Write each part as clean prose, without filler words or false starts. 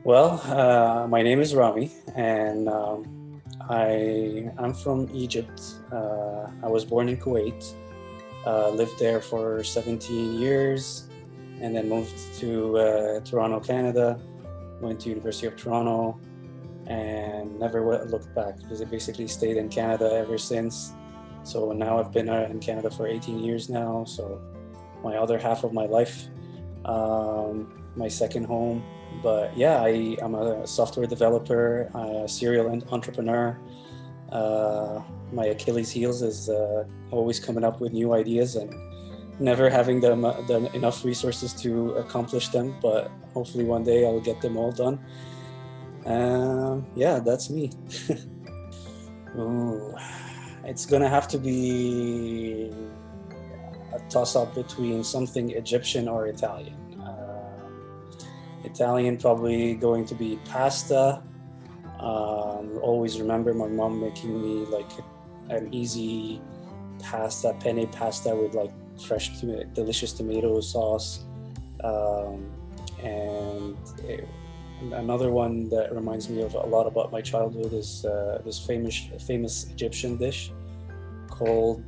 My name is Rami, and I'm from Egypt. I was born in Kuwait, lived there for 17 years, and then moved to Toronto, Canada. Went to University of Toronto, and never looked back because I basically stayed in Canada ever since. So now I've been in Canada for 18 years now. So my other half of my life, my second home. But yeah, I'm a software developer, a serial entrepreneur. Uh, my Achilles heels is always coming up with new ideas and never having the enough resources to accomplish them. But hopefully one day I'll get them all done. Yeah, that's me. Ooh, it's gonna have to be a toss up between something Egyptian or Italian. Italian probably going to be pasta. Always remember my mom making me like an easy pasta, penne pasta with like fresh, delicious tomato sauce. Um, and another one that reminds me of a lot about my childhood is this famous Egyptian dish called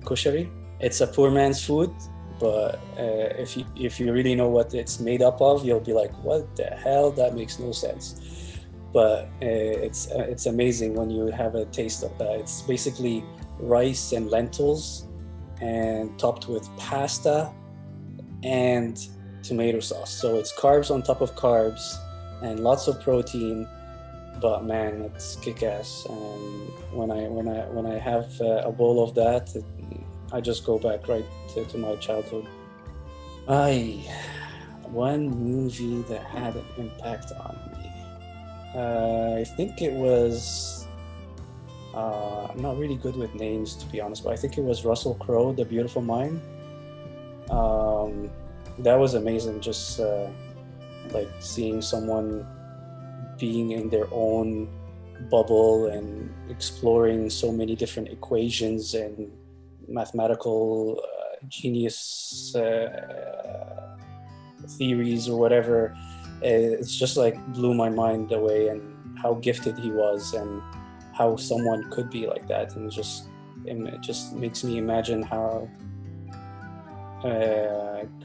kushari. It's a poor man's food, but if you really know what it's made up of, you'll be like, "What the hell? That makes no sense." But it's amazing when you have a taste of that. It's basically rice and lentils, and topped with pasta and tomato sauce. So it's carbs on top of carbs, and lots of protein. But man, it's kick-ass. And when I have a bowl of that, I just go back right to my childhood. I One movie that had an impact on me. I think it was. I'm not really good with names, to be honest, but I think it was Russell Crowe, The Beautiful Mind. Um, that was amazing. Just like seeing someone being in their own bubble and exploring so many different equations and mathematical genius theories or whatever. It's just like blew my mind away, and how gifted he was, and how someone could be like that, and it just makes me imagine how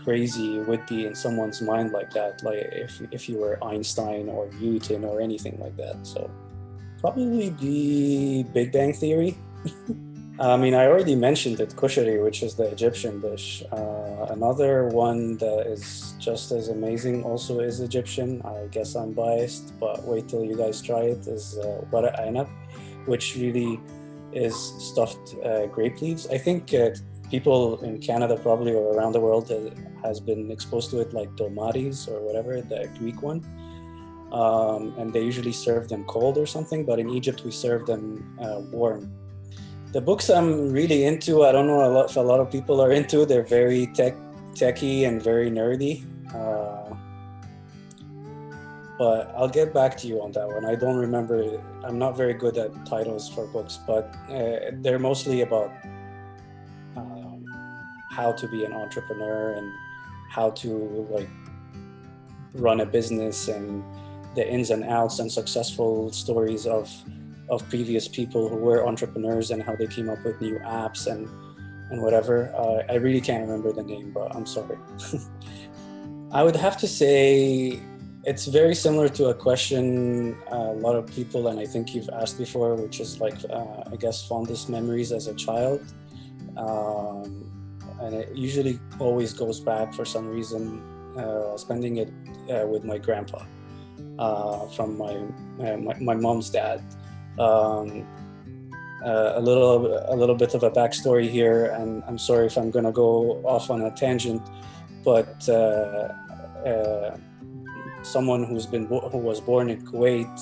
crazy it would be in someone's mind like that, like if you were Einstein or Newton or anything like that. So probably the Big Bang Theory. I mean, I already mentioned it, kushari, which is the Egyptian dish. Another one that is just as amazing also is Egyptian. I guess I'm biased, but wait till you guys try it, is wara anab, which really is stuffed grape leaves. I think people in Canada probably or around the world has been exposed to it, like dolmades or whatever, the Greek one. And they usually serve them cold or something, but in Egypt we serve them warm. The books I'm really into, I don't know if a lot of people are into. They're very techy and very nerdy. But I'll get back to you on that one. I don't remember. I'm not very good at titles for books, but they're mostly about um, how to be an entrepreneur and how to like run a business, and the ins and outs and successful stories of previous people who were entrepreneurs and how they came up with new apps and whatever. I really can't remember the name, but I'm sorry. I would have to say it's very similar to a question a lot of people, and I think you've asked before, which is like, I guess, fondest memories as a child. Um, and it usually always goes back for some reason, spending it with my grandpa, from my mom's dad. Um, a little bit of a backstory here, and I'm sorry if I'm going to go off on a tangent, but uh, someone who was born in Kuwait,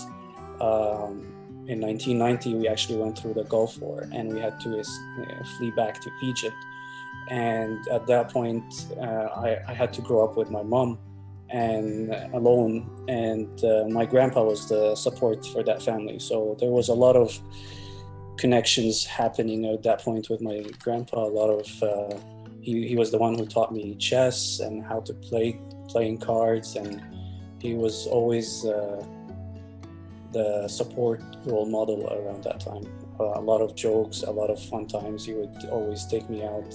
in 1990, we actually went through the Gulf War, and we had to flee back to Egypt. And at that point, I had to grow up with my mom and alone, and my grandpa was the support for that family. So there was a lot of connections happening at that point with my grandpa. A lot of he was the one who taught me chess and how to playing cards, and he was always the support role model around that time. A lot of jokes, a lot of fun times. He would always take me out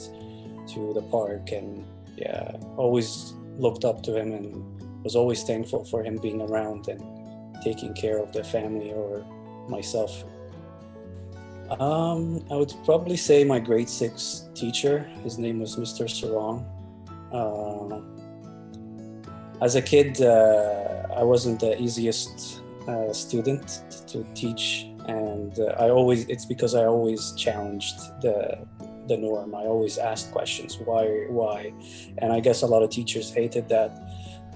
to the park, and yeah, always looked up to him and was always thankful for him being around and taking care of the family or myself. I would probably say my grade 6 teacher. His name was Mr. Sarong. As a kid, I wasn't the easiest student to teach, and it's because I always challenged the norm. I always asked questions, why, and I guess a lot of teachers hated that,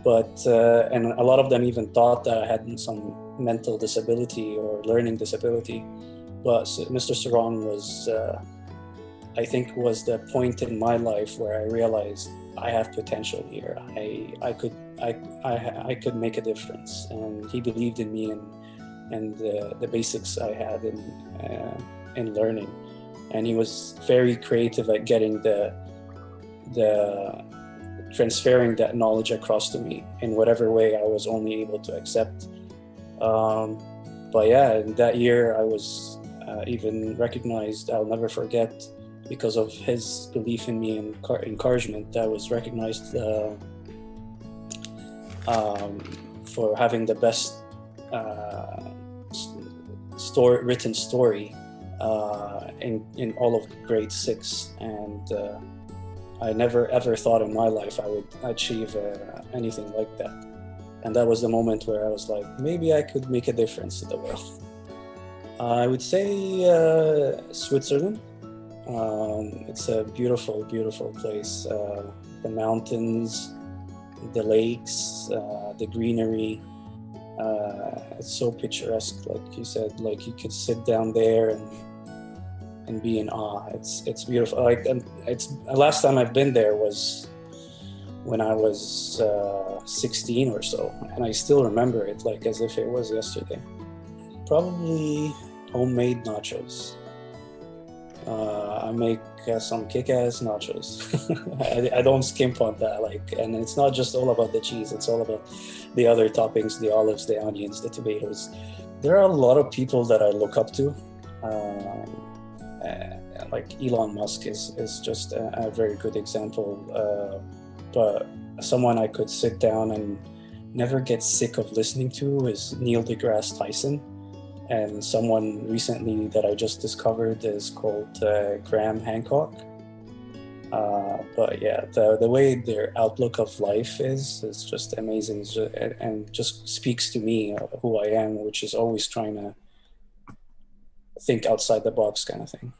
but and a lot of them even thought that I had some mental disability or learning disability. But Mr. Sarong was, I think, was the point in my life where I realized I have potential here. I could make a difference, and he believed in me and the basics I had in learning. And he was very creative at getting the transferring that knowledge across to me in whatever way I was only able to accept. But yeah, in that year I was even recognized. I'll never forget, because of his belief in me and encouragement, I was recognized for having the best written story in all of grade 6, and I never ever thought in my life I would achieve anything like that. And that was the moment where I was like, maybe I could make a difference in the world. I would say Switzerland. It's a beautiful, beautiful place. The mountains, the lakes, the greenery. It's so picturesque, like you said. Like you could sit down there and be in awe. It's beautiful. Like, and it's last time I've been there was when I was 16 or so, and I still remember it like as if it was yesterday. Probably homemade nachos. I make some kick-ass nachos. I don't skimp on that. Like, and it's not just all about the cheese. It's all about the other toppings, the olives, the onions, the tomatoes. There are a lot of people that I look up to. Like Elon Musk is just a very good example. But someone I could sit down and never get sick of listening to is Neil deGrasse Tyson. And someone recently that I just discovered is called Graham Hancock. But yeah, the way their outlook of life is just amazing, and just speaks to me who I am, which is always trying to think outside the box kind of thing.